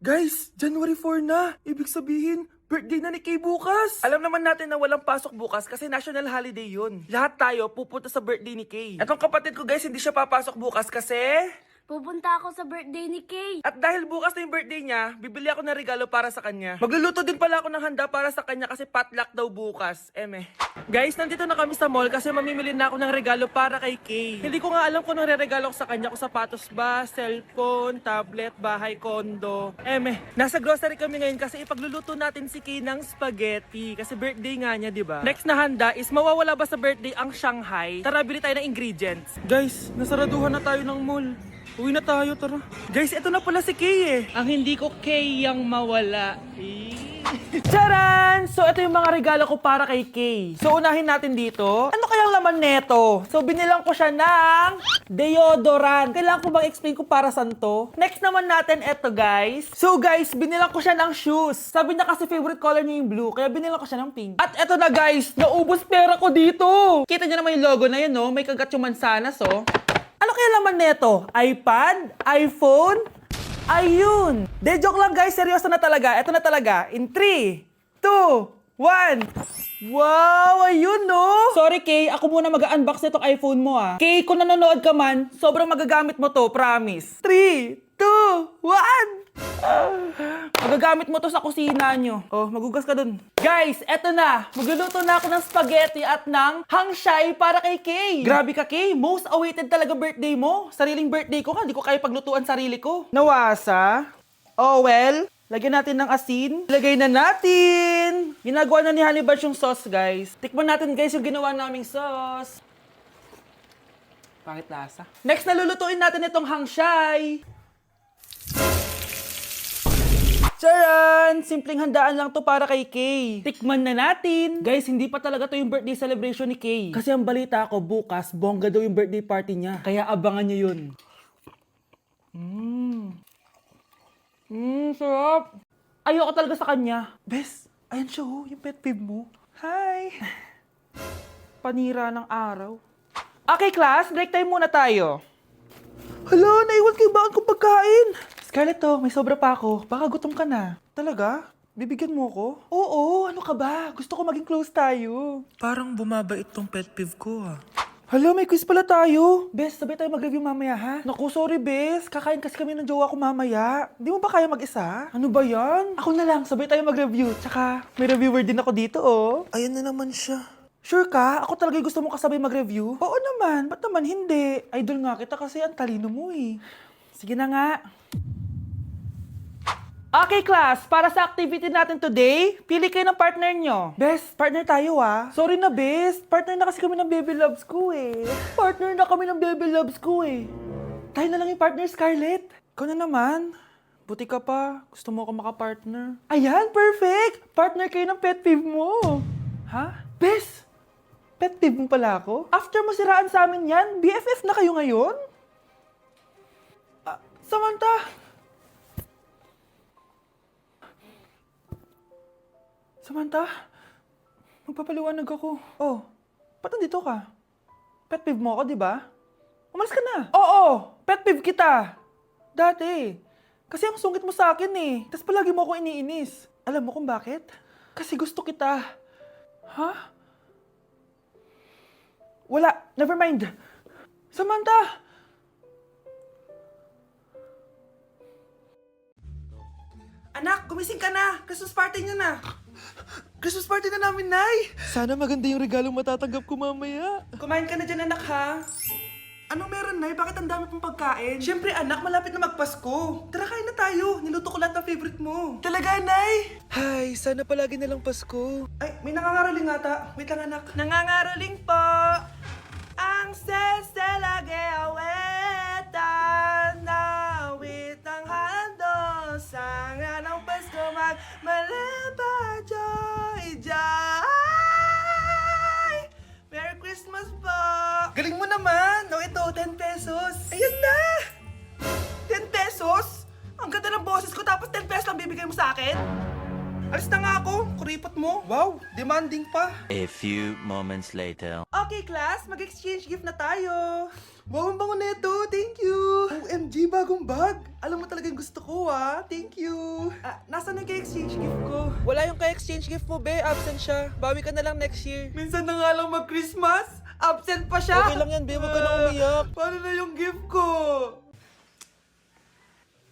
Guys, January 4 na. Ibig sabihin, birthday na ni Kay bukas. Alam naman natin na walang pasok bukas kasi national holiday yun. Lahat tayo pupunta sa birthday ni Kay. Etong kapatid ko guys, hindi siya papasok bukas kasi... Pupunta ako sa birthday ni Kay. At dahil bukas na yung birthday niya, bibili ako ng regalo para sa kanya. Magluluto din pala ako ng handa para sa kanya kasi potluck daw bukas. Guys, nandito na kami sa mall kasi mamimili na ako ng regalo para kay Kay. Hindi ko nga alam kung anong regalo ko sa kanya. Kung sapatos ba, cellphone, tablet, bahay, kondo. Nasa grocery kami ngayon kasi ipagluluto natin si Kay ng spaghetti. Kasi birthday nga niya, di ba? Next na handa is mawawala ba sa birthday ang Shanghai? Tara, bili tayo ng ingredients. Guys, nasaraduhan na tayo ng mall. Uwi na tayo, tara. Guys, ito na pala si Kay eh. Ang hindi ko Kay yang mawala. Charan! So, ito yung mga regalo ko para kay Kay. So, unahin natin dito. Ano kayang laman neto? So, binilang ko siya ng deodorant. Kailangan ko bang explain ko para saan to? Next naman natin ito, guys. So, guys, binilang ko siya ng shoes. Sabi niya kasi favorite color niya yung blue, kaya binilang ko siya ng pink. At ito na, guys, naubos pera ko dito. Kita niyo naman yung logo na yun, no? May kagat yung mansanas, oh. Ano kaya laman neto? iPad? iPhone? Ayun! De, joke lang guys. Seryoso na talaga. Ito na talaga. In 3, 2, 1. Wow! Ayun no! Sorry Kay, ako muna mag-unbox nitong iPhone mo ah. Kay, kung nanonood ka man, sobrang magagamit mo to, promise. 3, 2, 1! Magagamit mo to sa kusina nyo. Oh, magugas ka dun. Guys, eto na. Magluluto na ako ng spaghetti at ng hangshai para kay Kay. Grabe ka, Kay. Most awaited talaga birthday mo. Sariling birthday ko nga. Di ko kaya paglutuan sarili ko. Nawasa. Oh, well. Lagyan natin ng asin. Lagay na natin. Ginagawa na ni Honey Bunch yung sauce, guys. Tikman natin, guys, yung ginawa naming sauce. Pangit lasa. Next, nalulutuin natin itong hangshai. Charan! Simpleng handaan lang to para kay Kay. Tikman na natin. Guys, hindi pa talaga to yung birthday celebration ni Kay. Kasi ang balita ko, bukas, bongga daw yung birthday party niya. Kaya abangan niyo yun. Sarap. Ayoko talaga sa kanya. Bes, ayan siya oh, yung pet peeve mo. Hi! Panira ng araw. Okay, class, break time muna tayo. Hala, naiwan kay bakit kong pagkain. Scarlett to, may sobra pa ako. Baka gutom ka na. Talaga? Bibigyan mo ko? Oo, ano ka ba? Gusto ko maging close tayo. Parang bumabait tong pet peeve ko ah. Hala, may quiz pala tayo. Bes, sabay tayo mag-review mamaya ha? Naku, sorry Bes. Kakain kasi kami ng jowa ko mamaya. Di mo ba kaya mag-isa? Ano ba yan? Ako na lang, sabay tayo mag-review. Tsaka, may reviewer din ako dito oh. Ayan na naman siya. Sure ka? Ako talaga gusto mo kasabay mag-review? Oo naman, ba't naman hindi? Idol nga kita kasi ang talino mo eh. Sige na nga. Okay, class. Para sa activity natin today, pili kayo ng partner nyo. Best, partner tayo ah. Sorry na, Best. Partner na kasi kami ng baby loves ko eh. Partner na kami ng baby loves ko eh. Tayo na lang yung partner, Scarlett. Ikaw na naman. Buti ka pa. Gusto mo ako makapartner. Ayan, perfect. Partner kayo ng pet peeve mo. Ha? Best, pet peeve mo pala ako? After mo siraan sa amin yan, BFF na kayo ngayon? Samantha! Samantha, magpapaliwanag ako. Oh, ba't nandito ka? Pet peeve mo ako, di ba? Umalis ka na. Oo, pet peeve kita. Dati. Kasi ang sungit mo sa akin eh. Tapos palagi mo ako iniinis. Alam mo kung bakit? Kasi gusto kita. Ha? Wala, never mind. Samantha! Anak, gumising ka na. Christmas party niyo na. Christmas party na namin, Nay! Sana maganda yung regalong matatanggap ko mamaya. Kumain ka na dyan, anak, ha? Anong meron, Nay? Bakit ang dami pong pagkain? Siyempre, anak, malapit na magpasko. Tara, kain na tayo. Niluto ko lahat ng favorite mo. Talaga, Nay? Hay, sana palagi na lang Pasko. Ay, may nangangaraling ata. Wait lang, anak. Nangangaraling po. Ang seselage awetan na awit ng hando. Sanga ng Pasko magmalaba joy joy. Merry Christmas po. Galing mo naman. No, ito, 10 pesos. Ayan na. 10 pesos? Ang ganda ng boses ko tapos 10 pesos lang bibigay mo sa akin? Alis na nga ako. Kuripot mo. Wow, demanding pa. A few moments later. Okay, class. Mag-exchange gift na tayo. Wow, ang bango neto. Thank you. OMG, bagong bag. Alam mo talaga yung gusto ko, ah. Thank you. nga. Nasaan yung ka-exchange gift ko? Wala yung ka-exchange gift mo, be. Absent siya. Bawi ka na lang next year. Minsan na nga lang mag-Christmas. Absent pa siya. Okay lang yan, be. Huwag ka na umiyak. Paano na yung gift ko?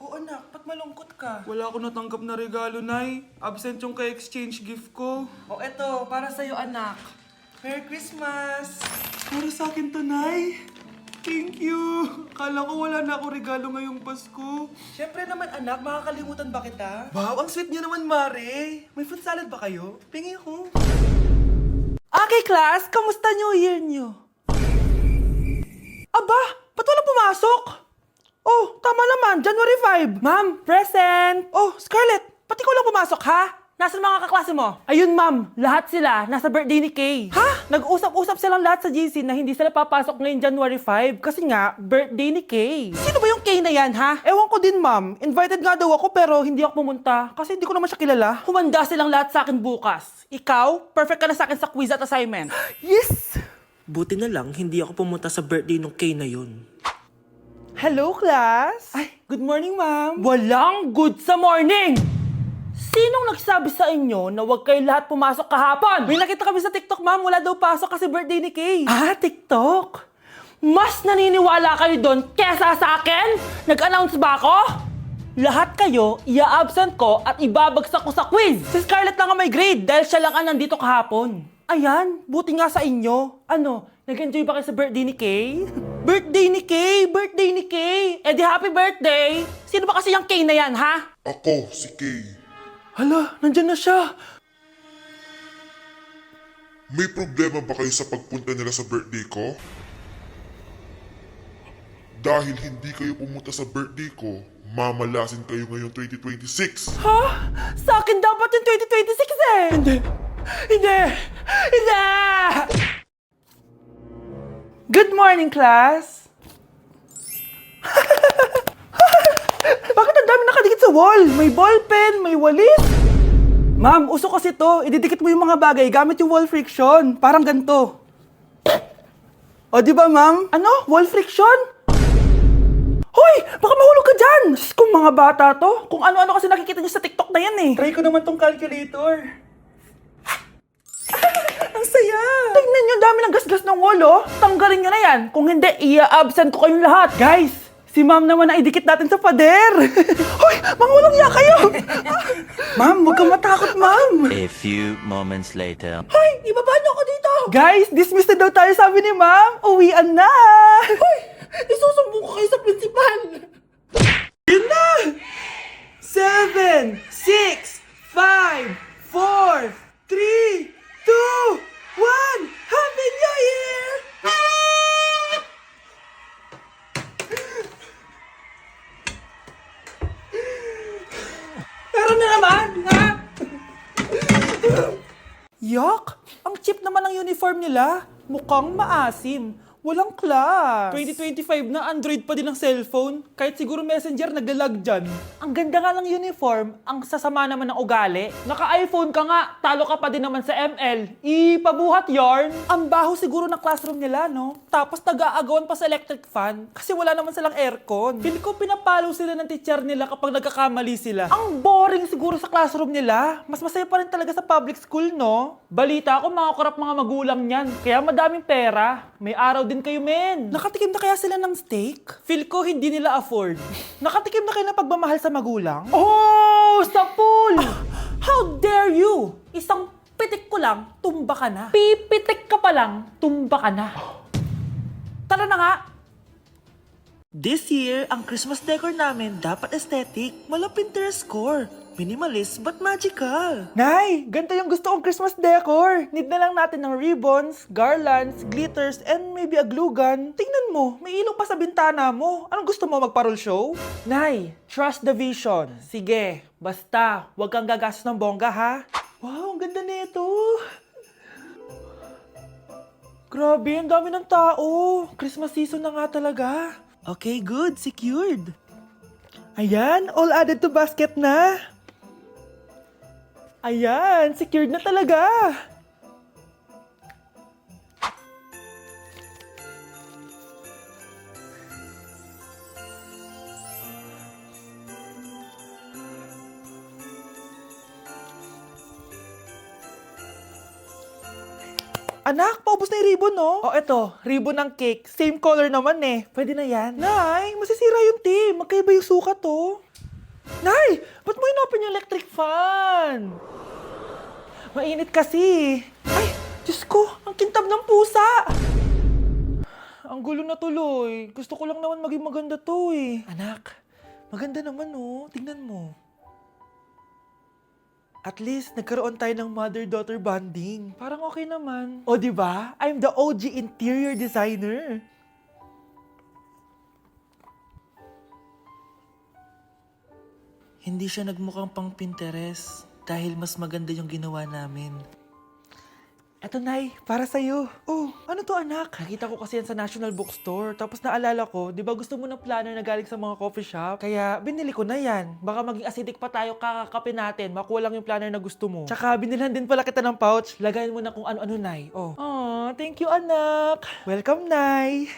Oo, anak. Ba't malungkot ka? Wala ako natanggap na regalo, Nay. Absent yung ka-exchange gift ko. O, eto. Para sa'yo, anak. Merry Christmas! Para sa akin to, Nay. Thank you! Kala ko wala na ako regalo ngayong Pasko. Siyempre naman, anak. Makakalimutan ba kita? Wow, ang sweet niyo naman, Mare. May fruit salad ba kayo? Pingi ako. Okay, class. Kamusta New Year niyo? Aba, ba't walang pumasok? Oh, tama naman. January 5. Ma'am, present! Oh, Scarlett, pati ko lang pumasok, ha? Nasaan mga kaklase mo? Ayun, ma'am. Lahat sila nasa birthday ni Kay. Ha? Nag-usap-usap silang lahat sa GC na hindi sila papasok ngayong January 5 kasi nga, birthday ni Kay. Sino ba yung Kay na yan, ha? Ewan ko din, ma'am. Invited nga daw ako pero hindi ako pumunta kasi hindi ko naman siya kilala. Humanda silang lahat sa akin bukas. Ikaw, perfect ka na sa akin sa quiz at assignment. Yes! Buti na lang, hindi ako pumunta sa birthday ng Kay na yun. Hello, class! Ay, good morning, ma'am. Walang good sa morning! Sinong nagsabi sa inyo na huwag kayo lahat pumasok kahapon? May nakita kami sa TikTok, ma'am. Wala daw pasok kasi birthday ni Kay. Ah, TikTok? Mas naniniwala kayo doon kesa sa akin? Nag-announce ba ako? Lahat kayo, ia-absent ko at ibabagsak ko sa quiz. Si Scarlett lang ang may grade dahil siya lang ang nandito kahapon. Ayan, buti nga sa inyo. Ano, nag-enjoy ba kayo sa birthday ni Kay? Birthday ni Kay! Birthday ni Kay! Eh di happy birthday! Sino ba kasi yung Kay na yan, ha? Ako, si Kay. Hala, nandyan na siya. May problema ba kayo sa pagpunta nila sa birthday ko? Dahil hindi kayo pumunta sa birthday ko, mamalasin kayo ngayong 2026. Ha? Sa akin dapat yung 2026 eh! Hindi! Hindi! Hindi! Good morning, class! Bakit ang dami nakadikit sa wall? May ballpen, may walis. Ma'am, uso kasi to. Ididikit mo yung mga bagay gamit yung wall friction. Parang ganito. O, di ba, ma'am? Ano? Wall friction? Hoy! Baka mahulog ka dyan! Diyos, kung mga bata to. Kung ano-ano kasi nakikita niyo sa TikTok na yan eh. Try ko naman tong calculator. Ang saya! Tingnan niyo, dami ng gasgas ng wall, oh. Tanggalin niyo na yan. Kung hindi, ia-absent ko kayong lahat. Guys! Si ma'am naman na idikit natin sa pader. Hoy! Mangulong niya kayo! Ma'am, huwag kang matakot, ma'am. A few moments later. Hoy! Ibaba niyo ako dito! Guys, dismiss na daw tayo sabi ni ma'am. Uwian na! Hoy! Isusumbong ko kayo sa principal. Yun na! 7, 6, 5, 4, 3, 2, 1. Happy New Year! Pero na naman, ha? Yak! Ang cheap naman ng uniform nila. Mukhang maasim. Walang class. 2025 na Android pa din ang cellphone. Kahit siguro Messenger naglalag dyan. Ang ganda nga ng uniform. Ang sasama naman ng ugali. Naka-iPhone ka nga. Talo ka pa din naman sa ML. Ipabuhat yarn. Ang baho siguro ng classroom nila, no? Tapos nag-aagawan pa sa electric fan. Kasi wala naman silang aircon. Feel ko pinapalo sila ng teacher nila kapag nagkakamali sila. Ang boring siguro sa classroom nila. Mas masaya pa rin talaga sa public school, no? Balita ko mga korap mga magulang niyan. Kaya madaming pera. May araw din kayo, men. Nakatikim na kaya sila ng steak? Feel ko hindi nila afford. Nakatikim na kayo ng pagmamahal sa magulang? Oh, sa pool! How dare you? Isang pitik ko lang, tumba ka na. Pipitik ka pa lang, tumba ka na. Tara na nga. This year, ang Christmas decor namin dapat aesthetic, mala Pinterest score. Minimalist but magical. Nay, ganito yung gusto kong Christmas decor. Need na lang natin ng ribbons, garlands, glitters, and maybe a glue gun. Tingnan mo, may ilaw pa sa bintana mo. Anong gusto mo, mag-parol show? Nay, trust the vision. Sige, basta, huwag kang gagastos ng bongga, ha? Wow, ang ganda nito. Grabe, ang dami ng tao. Christmas season na nga talaga. Okay, good. Secured. Ayan, all added to basket na. Ayan, secured na talaga. Anak, paubos na yung ribbon, no? Oh, eto, ribbon ng cake. Same color naman eh. Pwede na yan. Nay, masisira yung team. Magkaiba yung sukat, oh. Nay, ba't mo inopen yung electric fan? Mainit kasi. Ay, Diyos ko, ang kintab ng pusa. Ang gulo na tuloy. Gusto ko lang naman maging maganda to eh. Anak, maganda naman oh. Tingnan mo. At least, nagkaroon tayo ng mother-daughter bonding. Parang okay naman. O, di ba? I'm the OG interior designer. Hindi siya nagmukhang pang Pinterest dahil mas maganda yung ginawa namin. Eto, Nay, para sa'yo. Oh, ano to, anak? Nakita ko kasi yan sa National Bookstore. Tapos naalala ko, di ba gusto mo ng planner na galing sa mga coffee shop? Kaya binili ko na yan. Baka maging acidic pa tayo kakakape natin. Makuha lang yung planner na gusto mo. Tsaka binilhan din pala kita ng pouch. Lagayan mo na kung ano-ano, Nay. Oh. Aw, thank you, anak. Welcome, Nay.